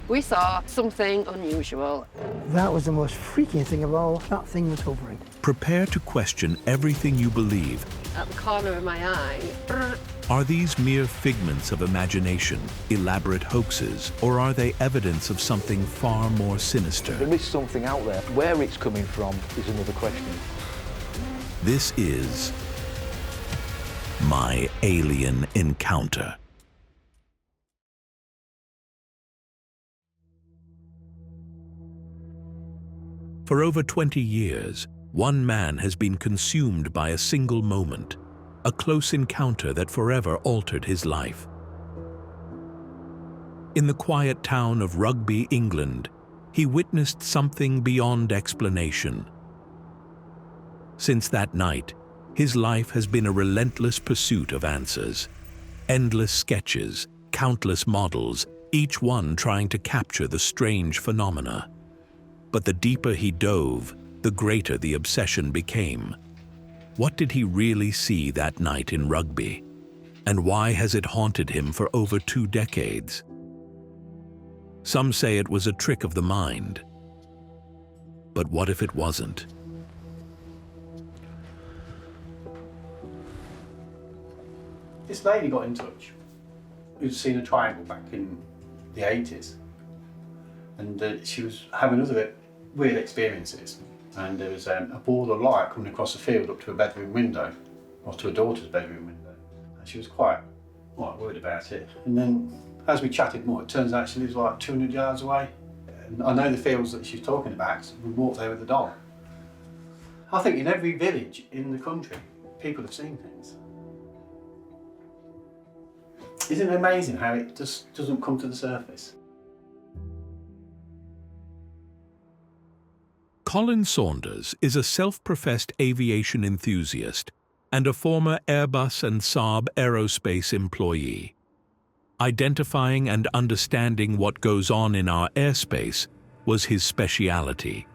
We saw something unusual. That was the most freaking thing of all. That thing was hovering. Prepare to question everything you believe. At the corner of my eye. Are these mere figments of imagination, elaborate hoaxes, or are they evidence of something far more sinister? There is something out there. Where it's coming from is another question. This is My Alien Encounter. For over 20 years, one man has been consumed by a single moment, a close encounter that forever altered his life. In the quiet town of Rugby, England, he witnessed something beyond explanation. Since that night, his life has been a relentless pursuit of answers. Endless sketches, countless models, each one trying to capture the strange phenomena. But the deeper he dove, the greater the obsession became. What did he really see that night in Rugby? And why has it haunted him for over 2 decades? Some say it was a trick of the mind. But what if it wasn't? This lady got in touch who'd seen a triangle back in the 80s. And she was having other weird experiences. And there was a ball of light coming across the field up to a bedroom window, or to her daughter's bedroom window. And she was quite worried about it. And then as we chatted more, it turns out she lives like 200 yards away. And I know the fields that she's talking about, 'cause we walked there with the dog. I think in every village in the country, people have seen things. Isn't it amazing how it just doesn't come to the surface? Colin Saunders is a self-professed aviation enthusiast and a former Airbus and Saab aerospace employee. Identifying and understanding what goes on in our airspace was his speciality.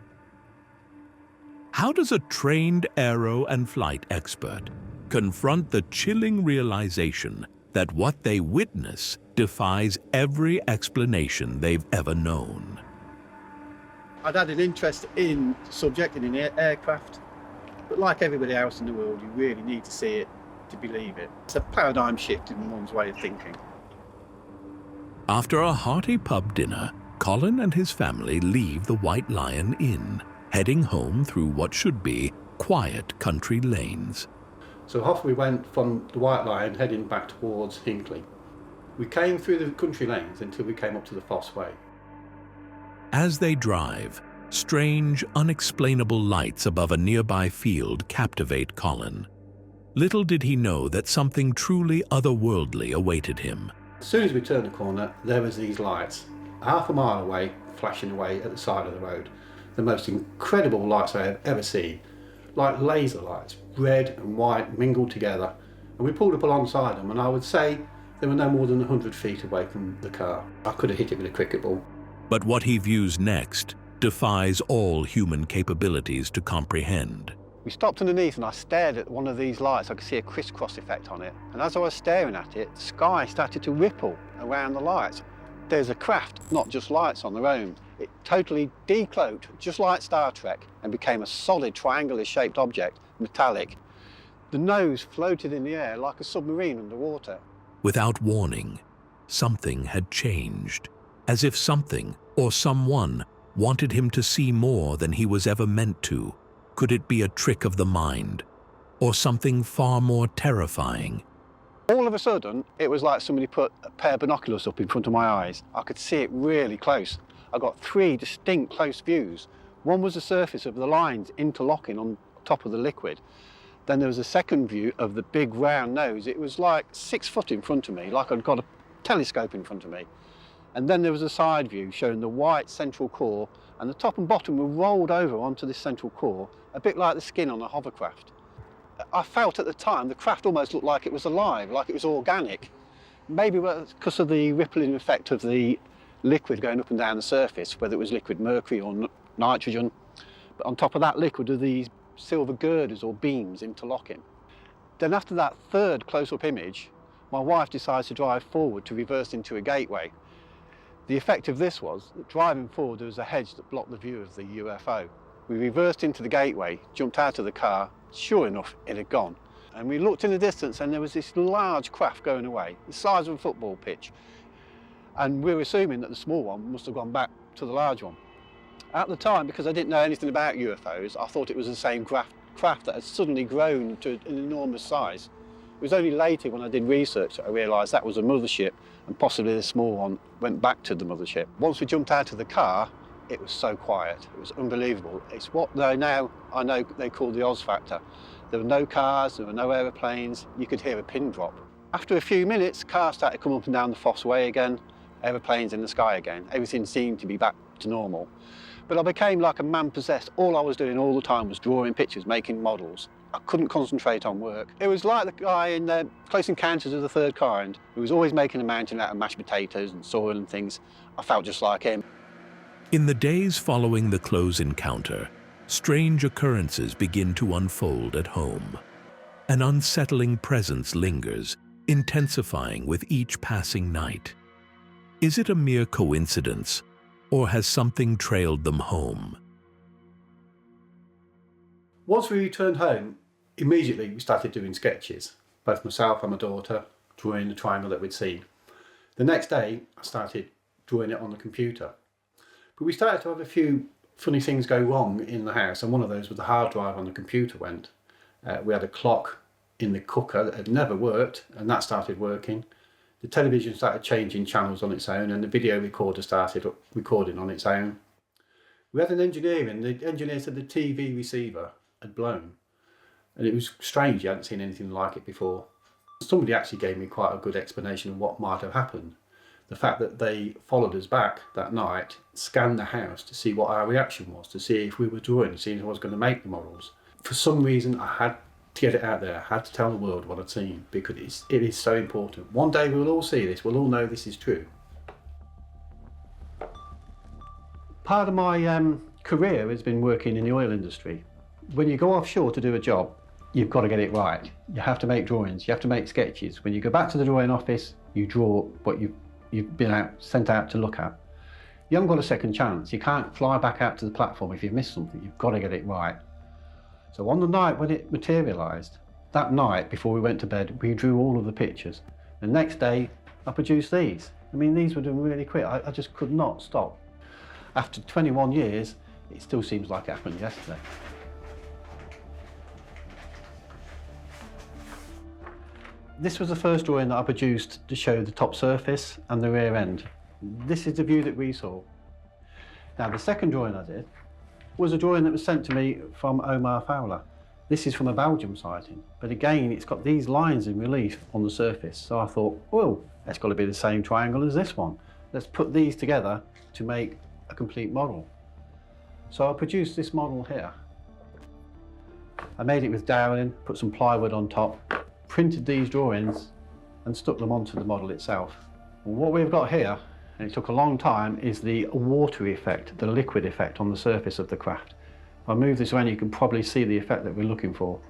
How does a trained aero and flight expert confront the chilling realization that what they witness defies every explanation they've ever known? I'd had an interest in the subject and in aircraft, but like everybody else in the world, you really need to see it to believe it. It's a paradigm shift in one's way of thinking. After a hearty pub dinner, Colin and his family leave the White Lion Inn, heading home through what should be quiet country lanes. So off we went from the White Lion, heading back towards Hinckley. We came through the country lanes until we came up to the Fosse Way. As they drive, strange, unexplainable lights above a nearby field captivate Colin. Little did he know that something truly otherworldly awaited him. As soon as we turned the corner, there was these lights, half a mile away, flashing away at the side of the road. The most incredible lights I have ever seen, like laser lights, red and white mingled together. And we pulled up alongside them, and I would say they were no more than 100 feet away from the car. I could have hit it with a cricket ball. But what he views next defies all human capabilities to comprehend. We stopped underneath and I stared at one of these lights. I could see a crisscross effect on it. And as I was staring at it, the sky started to ripple around the lights. There's a craft, not just lights on their own. It totally decloaked, just like Star Trek, and became a solid triangular-shaped object, metallic. The nose floated in the air like a submarine underwater. Without warning, something had changed, as if something or someone wanted him to see more than he was ever meant to. Could it be a trick of the mind, or something far more terrifying? All of a sudden, it was like somebody put a pair of binoculars up in front of my eyes. I could see it really close. I got 3 distinct close views. One was the surface of the lines interlocking on top of the liquid. Then there was a second view of the big round nose. It was like 6 foot in front of me, like I'd got a telescope in front of me. And then there was a side view showing the white central core, and the top and bottom were rolled over onto this central core, a bit like the skin on a hovercraft. I felt at the time the craft almost looked like it was alive, like it was organic. Maybe because of the rippling effect of the liquid going up and down the surface, whether it was liquid mercury or nitrogen. But on top of that liquid are these silver girders or beams interlocking. Then after that third close-up image, my wife decides to drive forward to reverse into a gateway. The effect of this was that driving forward there was a hedge that blocked the view of the UFO. We reversed into the gateway, jumped out of the car, sure enough it had gone. And we looked in the distance and there was this large craft going away, the size of a football pitch. And we were assuming that the small one must have gone back to the large one. At the time, because I didn't know anything about UFOs, I thought it was the same craft that had suddenly grown to an enormous size. It was only later when I did research that I realised that was a mothership and possibly the small one went back to the mothership. Once we jumped out of the car, it was so quiet. It was unbelievable. It's what I know they call the Oz factor. There were no cars, there were no aeroplanes, you could hear a pin drop. After a few minutes, cars started coming up and down the Foss Way again, aeroplanes in the sky again. Everything seemed to be back to normal. But I became like a man possessed. All I was doing all the time was drawing pictures, making models. I couldn't concentrate on work. It was like the guy in Close Encounters of the Third Kind, who was always making a mountain out of mashed potatoes and soil and things. I felt just like him. In the days following the close encounter, strange occurrences begin to unfold at home. An unsettling presence lingers, intensifying with each passing night. Is it a mere coincidence, or has something trailed them home? Once we returned home, immediately we started doing sketches, both myself and my daughter, drawing the triangle that we'd seen. The next day, I started drawing it on the computer. But we started to have a few funny things go wrong in the house, and one of those was the hard drive on the computer went. We had a clock in the cooker that had never worked, and that started working. The television started changing channels on its own, and the video recorder started recording on its own. We had an engineer in. The engineer said the TV receiver had blown, and it was strange. You hadn't seen anything like it before. Somebody actually gave me quite a good explanation of what might have happened. The fact that they followed us back that night, scanned the house to see what our reaction was, to see if we were drawing, to see if I was going to make the models. For some reason, I had to get it out there. I had to tell the world what I'd seen, because it is so important. One day we'll all see this, we'll all know this is true. Part of my career has been working in the oil industry. When you go offshore to do a job, you've got to get it right. You have to make drawings, you have to make sketches. When you go back to the drawing office, you draw what you've been sent out to look at. You haven't got a second chance. You can't fly back out to the platform if you've missed something. You've got to get it right. So on the night when it materialised, that night before we went to bed, we drew all of the pictures. The next day, I produced these. I mean, these were done really quick. I just could not stop. After 21 years, it still seems like it happened yesterday. This was the first drawing that I produced to show the top surface and the rear end. This is the view that we saw. Now, the second drawing I did was a drawing that was sent to me from Omar Fowler. This is from a Belgium sighting, but again, it's got these lines in relief on the surface. So I thought, well, that's got to be the same triangle as this one. Let's put these together to make a complete model. So I produced this model here. I made it with dowling, put some plywood on top, printed these drawings and stuck them onto the model itself. And what we've got here, and it took a long time, is the watery effect, the liquid effect on the surface of the craft. If I move this around, you can probably see the effect that we're looking for.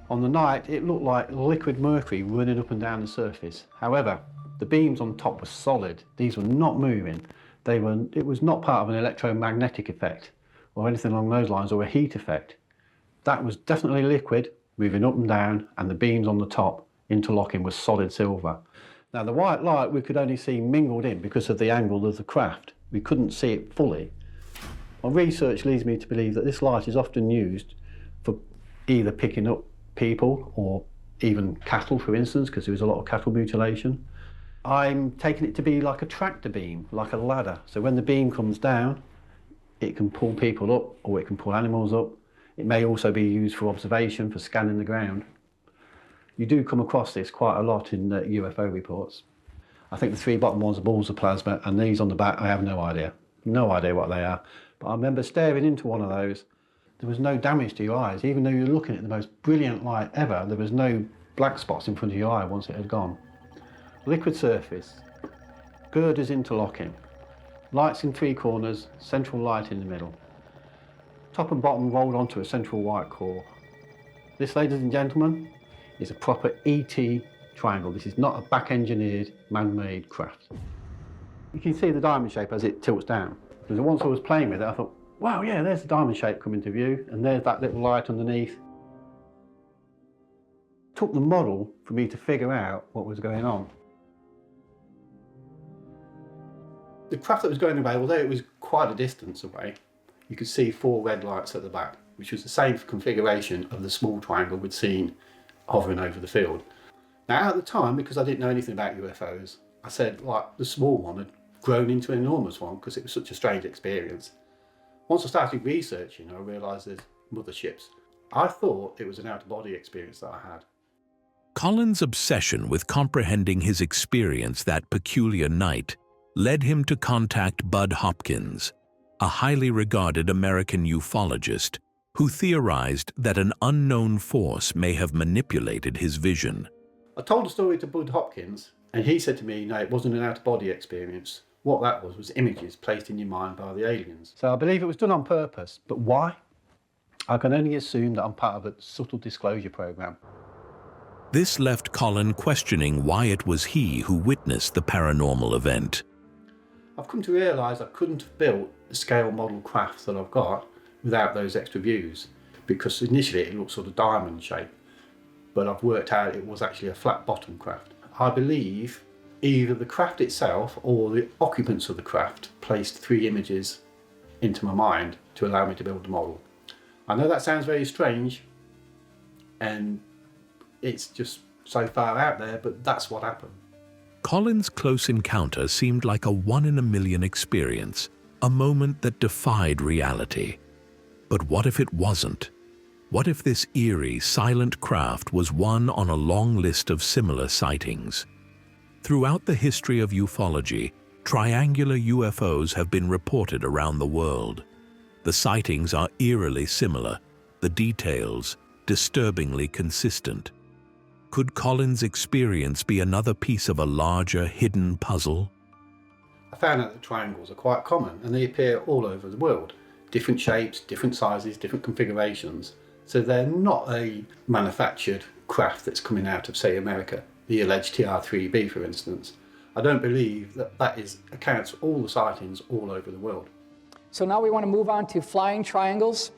On the night, it looked like liquid mercury running up and down the surface. However, the beams on top were solid. These were not moving. It was not part of an electromagnetic effect or anything along those lines, or a heat effect. That was definitely liquid, moving up and down, and the beams on the top interlocking with solid silver. Now, the white light we could only see mingled in because of the angle of the craft. We couldn't see it fully. My research leads me to believe that this light is often used for either picking up people or even cattle, for instance, because there was a lot of cattle mutilation. I'm taking it to be like a tractor beam, like a ladder. So when the beam comes down, it can pull people up or it can pull animals up. It may also be used for observation, for scanning the ground. You do come across this quite a lot in UFO reports. I think the three bottom ones are balls of plasma, and these on the back, I have no idea. No idea what they are. But I remember staring into one of those. There was no damage to your eyes. Even though you were looking at the most brilliant light ever, there was no black spots in front of your eye once it had gone. Liquid surface, girders interlocking, lights in three corners, central light in the middle. Top and bottom rolled onto a central white core. This, ladies and gentlemen, is a proper ET triangle. This is not a back-engineered, man-made craft. You can see the diamond shape as it tilts down. Because once I was playing with it, I thought, wow, yeah, there's the diamond shape coming to view, and there's that little light underneath. It took the model for me to figure out what was going on. The craft that was going away, although it was quite a distance away, you could see 4 red lights at the back, which was the same configuration of the small triangle we'd seen hovering over the field. Now at the time, because I didn't know anything about UFOs, I said like the small one had grown into an enormous one because it was such a strange experience. Once I started researching, I realised there's motherships. I thought it was an out-of-body experience that I had. Colin's obsession with comprehending his experience that peculiar night led him to contact Bud Hopkins, a highly regarded American ufologist who theorized that an unknown force may have manipulated his vision. I told the story to Bud Hopkins, and he said to me, no, it wasn't an out-of-body experience. What that was images placed in your mind by the aliens. So I believe it was done on purpose, but why? I can only assume that I'm part of a subtle disclosure program. This left Colin questioning why it was he who witnessed the paranormal event. I've come to realise I couldn't have built the scale model craft that I've got without those extra views, because initially it looked sort of diamond shaped, but I've worked out it was actually a flat bottom craft. I believe either the craft itself or the occupants of the craft placed 3 images into my mind to allow me to build the model. I know that sounds very strange and it's just so far out there, but that's what happened. Colin's close encounter seemed like a 1 in a million experience, a moment that defied reality. But what if it wasn't? What if this eerie, silent craft was one on a long list of similar sightings? Throughout the history of ufology, triangular UFOs have been reported around the world. The sightings are eerily similar, the details disturbingly consistent. Could Colin's experience be another piece of a larger, hidden puzzle? I found out that triangles are quite common and they appear all over the world. Different shapes, different sizes, different configurations. So they're not a manufactured craft that's coming out of, say, America, the alleged TR-3B, for instance. I don't believe that accounts for all the sightings all over the world. So now we want to move on to flying triangles.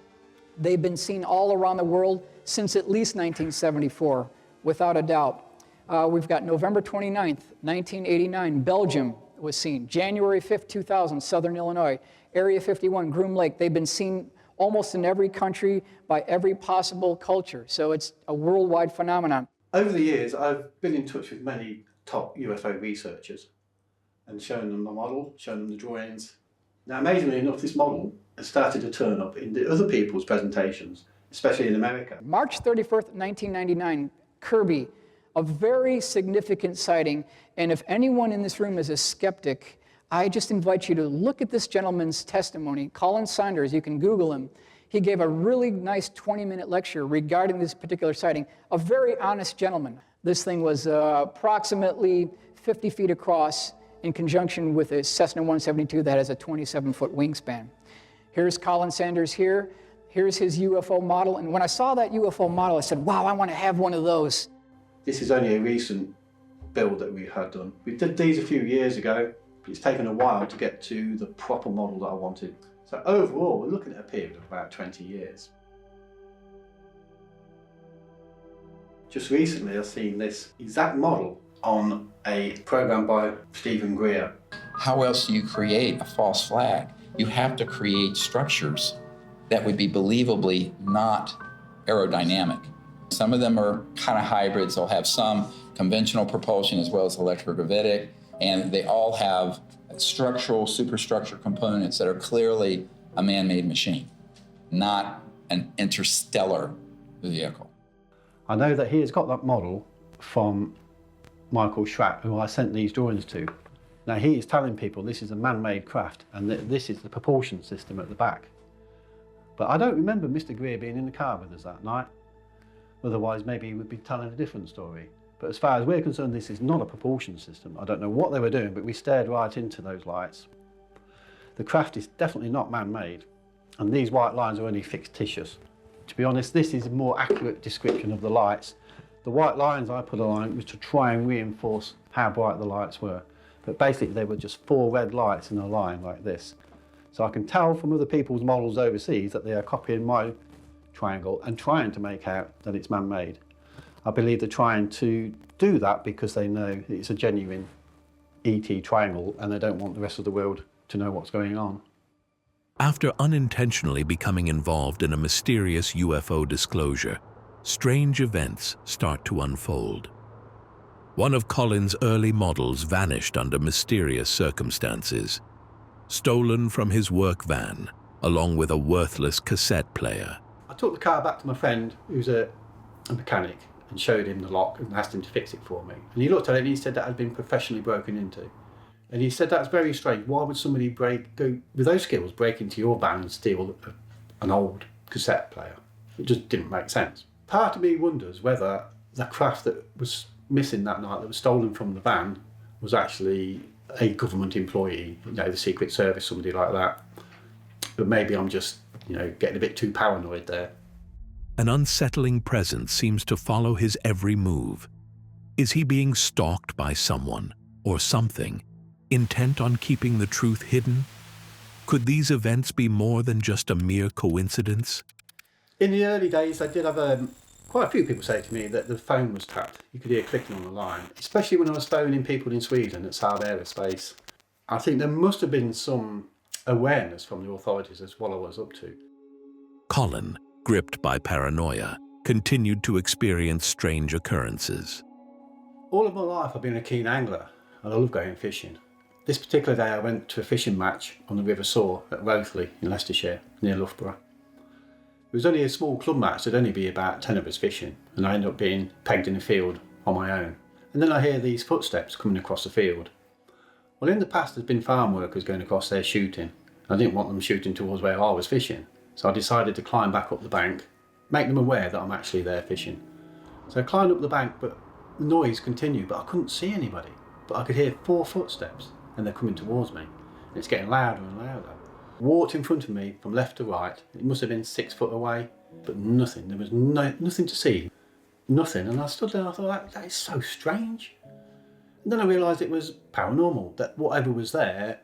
They've been seen all around the world since at least 1974, without a doubt. We've got November 29th, 1989, Belgium was seen. January 5th, 2000, Southern Illinois. Area 51, Groom Lake. They've been seen almost in every country by every possible culture. So it's a worldwide phenomenon. Over the years, I've been in touch with many top UFO researchers and shown them the model, shown them the drawings. Now, amazingly enough, this model has started to turn up in the other people's presentations, especially in America. March 31st, 1999, Kirby, a very significant sighting. And if anyone in this room is a skeptic, I just invite you to look at this gentleman's testimony. Colin Saunders, you can Google him. He gave a really nice 20-minute lecture regarding this particular sighting. A very honest gentleman. This thing was approximately 50 feet across in conjunction with a Cessna 172 that has a 27-foot wingspan. Here's Colin Saunders here. Here's his UFO model. And when I saw that UFO model, I said, wow, I want to have one of those. This is only a recent build that we had done. We did these a few years ago, but it's taken a while to get to the proper model that I wanted. So overall, we're looking at a period of about 20 years. Just recently, I've seen this exact model on a program by Stephen Greer. How else do you create a false flag? You have to create structures that would be believably not aerodynamic. Some of them are kind of hybrids. They'll have some conventional propulsion as well as electrogravitic, and they all have structural, superstructure components that are clearly a man-made machine, not an interstellar vehicle. I know that he has got that model from Michael Schratt, who I sent these drawings to. Now he is telling people this is a man-made craft and that this is the propulsion system at the back. But I don't remember Mr. Greer being in the car with us that night. Otherwise, maybe he would be telling a different story. But as far as we're concerned, this is not a propulsion system. I don't know what they were doing, but we stared right into those lights. The craft is definitely not man-made, and these white lines are only fictitious. To be honest, this is a more accurate description of the lights. The white lines I put along was to try and reinforce how bright the lights were. But basically they were just 4 red lights in a line like this. So I can tell from other people's models overseas that they are copying my triangle and trying to make out that it's man-made. I believe they're trying to do that because they know it's a genuine ET triangle and they don't want the rest of the world to know what's going on. After unintentionally becoming involved in a mysterious UFO disclosure, strange events start to unfold. One of Colin's early models vanished under mysterious circumstances, stolen from his work van, along with a worthless cassette player. I took the car back to my friend, who's a mechanic, and showed him the lock and asked him to fix it for me. And he looked at it and he said that had been professionally broken into. And he said, that's very strange. Why would somebody go with those skills, break into your van and steal an old cassette player? It just didn't make sense. Part of me wonders whether the craft that was missing that night, that was stolen from the van, was actually a government employee, you know, the Secret Service, somebody like that. But maybe I'm just, you know, getting a bit too paranoid there. An unsettling presence seems to follow his every move. Is he being stalked by someone or something, intent on keeping the truth hidden? Could these events be more than just a mere coincidence? In the early days, I did have quite a few people say to me that the phone was tapped. You could hear clicking on the line, especially when I was phoning people in Sweden at Saab Aerospace. I think there must have been some awareness from the authorities as what I was up to. Colin, gripped by paranoia, continued to experience strange occurrences. All of my life I've been a keen angler and I love going fishing. This particular day I went to a fishing match on the River Soar at Rothley in Leicestershire, near Loughborough. It was only a small club match, there'd only be about 10 of us fishing, and I ended up being pegged in a field on my own. And then I hear these footsteps coming across the field. Well, in the past there's been farm workers going across there shooting. I didn't want them shooting towards where I was fishing, so I decided to climb back up the bank, make them aware that I'm actually there fishing. So I climbed up the bank, but the noise continued, but I couldn't see anybody. But I could hear 4 footsteps, and they're coming towards me. And it's getting louder and louder. Walked in front of me from left to right. It must have been 6 foot away, but nothing. There was nothing to see. Nothing. And I stood there and I thought, that is so strange. And then I realised it was paranormal, that whatever was there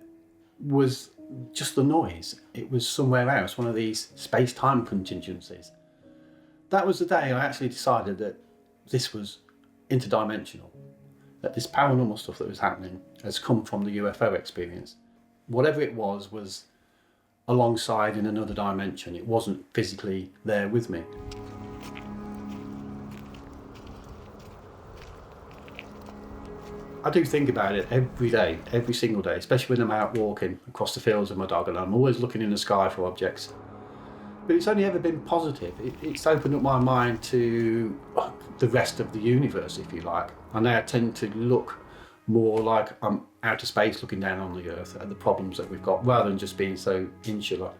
was just the noise. It was somewhere else, one of these space-time contingencies. That was the day I actually decided that this was interdimensional, that this paranormal stuff that was happening has come from the UFO experience. Whatever it was alongside in another dimension. It wasn't physically there with me. I do think about it every day, every single day, especially when I'm out walking across the fields with my dog and I'm always looking in the sky for objects. But it's only ever been positive. It's opened up my mind to the rest of the universe, if you like. I now tend to look more like I'm outer space looking down on the Earth at the problems that we've got, rather than just being so insular.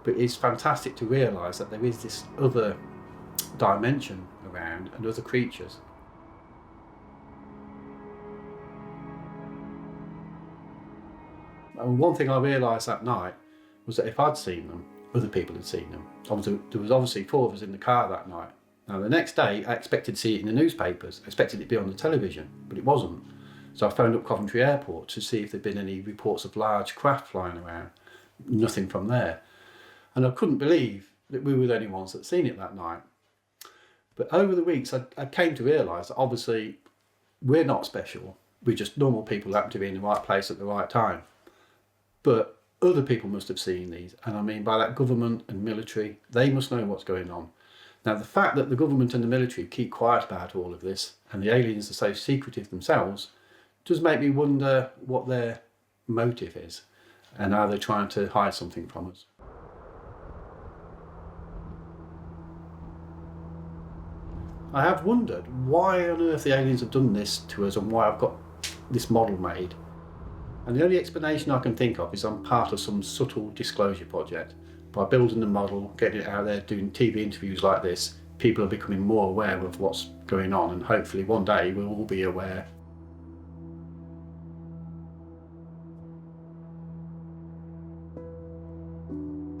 But it's fantastic to realise that there is this other dimension around and other creatures. And one thing I realised that night was that if I'd seen them, other people had seen them. There was obviously 4 of us in the car that night. Now the next day I expected to see it in the newspapers, I expected it to be on the television, but it wasn't. So I phoned up Coventry Airport to see if there'd been any reports of large craft flying around. Nothing from there. And I couldn't believe that we were the only ones that seen it that night. But over the weeks I came to realise that obviously we're not special. We're just normal people who happen to be in the right place at the right time. But other people must have seen these, and I mean by that government and military, they must know what's going on. Now the fact that the government and the military keep quiet about all of this, and the aliens are so secretive themselves, does make me wonder what their motive is, and are they trying to hide something from us? I have wondered why on earth the aliens have done this to us and why I've got this model made. And the only explanation I can think of is I'm part of some subtle disclosure project. By building the model, getting it out there, doing TV interviews like this, people are becoming more aware of what's going on, and hopefully one day we'll all be aware.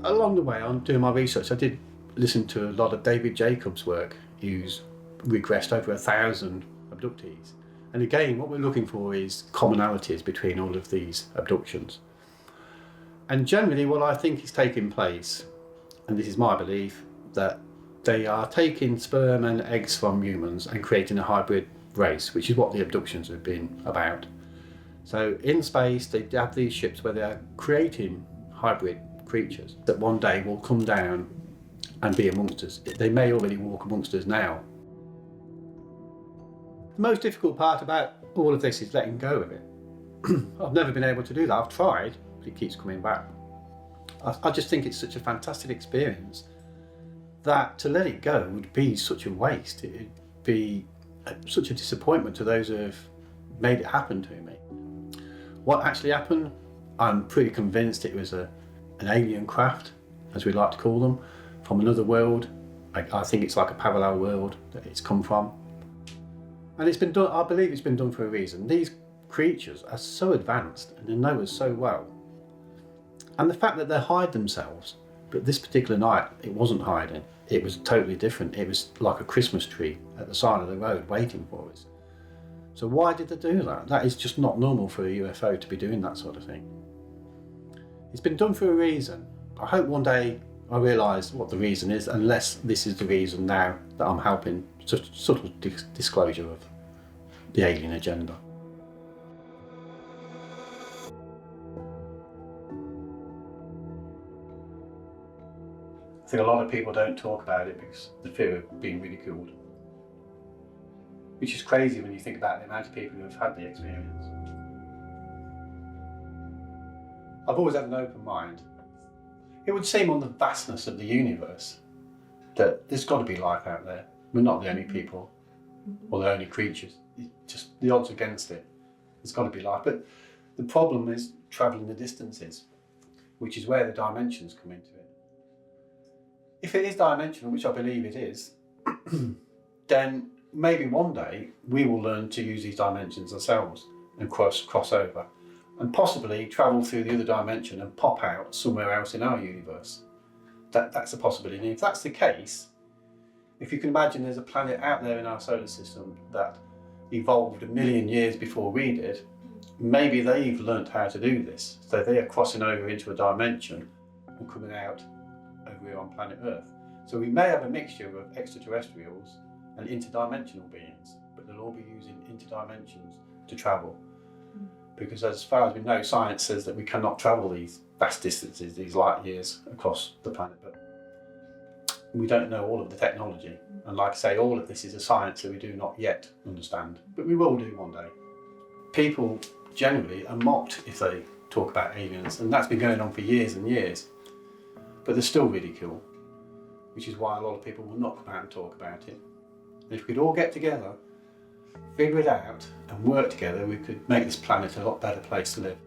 Along the way, on doing my research, I did listen to a lot of David Jacobs' work, who's regressed over 1,000 abductees. And again, what we're looking for is commonalities between all of these abductions. And generally what I think is taking place, and this is my belief, that they are taking sperm and eggs from humans and creating a hybrid race, which is what the abductions have been about. So in space, they have these ships where they're creating hybrid creatures that one day will come down and be amongst us. They may already walk amongst us now. The most difficult part about all of this is letting go of it. I've never been able to do that. I've tried, but it keeps coming back. I just think it's such a fantastic experience that to let it go would be such a waste. It'd be such a disappointment to those who have made it happen to me. What actually happened, I'm pretty convinced it was an alien craft, as we like to call them, from another world. I think it's like a parallel world that it's come from. And it's been done, I believe it's been done for a reason. These creatures are so advanced and they know us so well. And the fact that they hide themselves, but this particular night, it wasn't hiding. It was totally different. It was like a Christmas tree at the side of the road waiting for us. So why did they do that? That is just not normal for a UFO to be doing that sort of thing. It's been done for a reason. I hope one day I realise what the reason is, unless this is the reason now that I'm helping sort of disclosure of the alien agenda. I think a lot of people don't talk about it because of the fear of being ridiculed. Which is crazy when you think about the amount of people who have had the experience. I've always had an open mind. It would seem on the vastness of the universe that there's got to be life out there. We're not the only people or the only creatures. It's just the odds against it. There's got to be life. But the problem is travelling the distances, which is where the dimensions come into it. If it is dimensional, which I believe it is, then maybe one day we will learn to use these dimensions ourselves and cross over and possibly travel through the other dimension and pop out somewhere else in our universe. That's a possibility. And if that's the case, if you can imagine there's a planet out there in our solar system that evolved 1 million years before we did, maybe they've learnt how to do this. So they are crossing over into a dimension and coming out over here on planet Earth. So we may have a mixture of extraterrestrials and interdimensional beings, but they'll all be using interdimensions to travel. Because as far as we know, science says that we cannot travel these vast distances, these light years across the planet, but we don't know all of the technology. And like I say, all of this is a science that we do not yet understand, but we will do one day. People generally are mocked if they talk about aliens, and that's been going on for years and years, but they're still ridiculed, which is why a lot of people will not come out and talk about it. If we could all get together, figure it out and work together, we could make this planet a lot better place to live.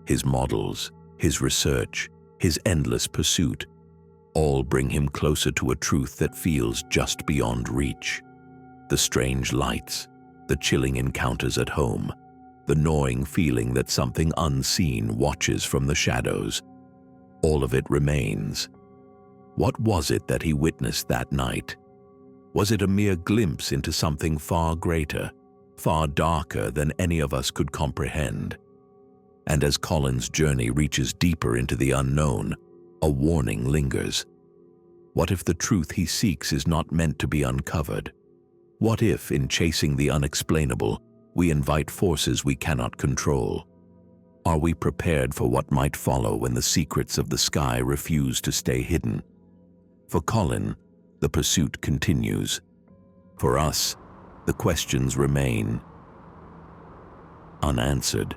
His models, his research, his endless pursuit, all bring him closer to a truth that feels just beyond reach. The strange lights, the chilling encounters at home, the gnawing feeling that something unseen watches from the shadows. All of it remains. What was it that he witnessed that night? Was it a mere glimpse into something far greater, far darker than any of us could comprehend? And as Colin's journey reaches deeper into the unknown, a warning lingers. What if the truth he seeks is not meant to be uncovered? What if, in chasing the unexplainable, we invite forces we cannot control? Are we prepared for what might follow when the secrets of the sky refuse to stay hidden? For Colin, the pursuit continues. For us, the questions remain unanswered.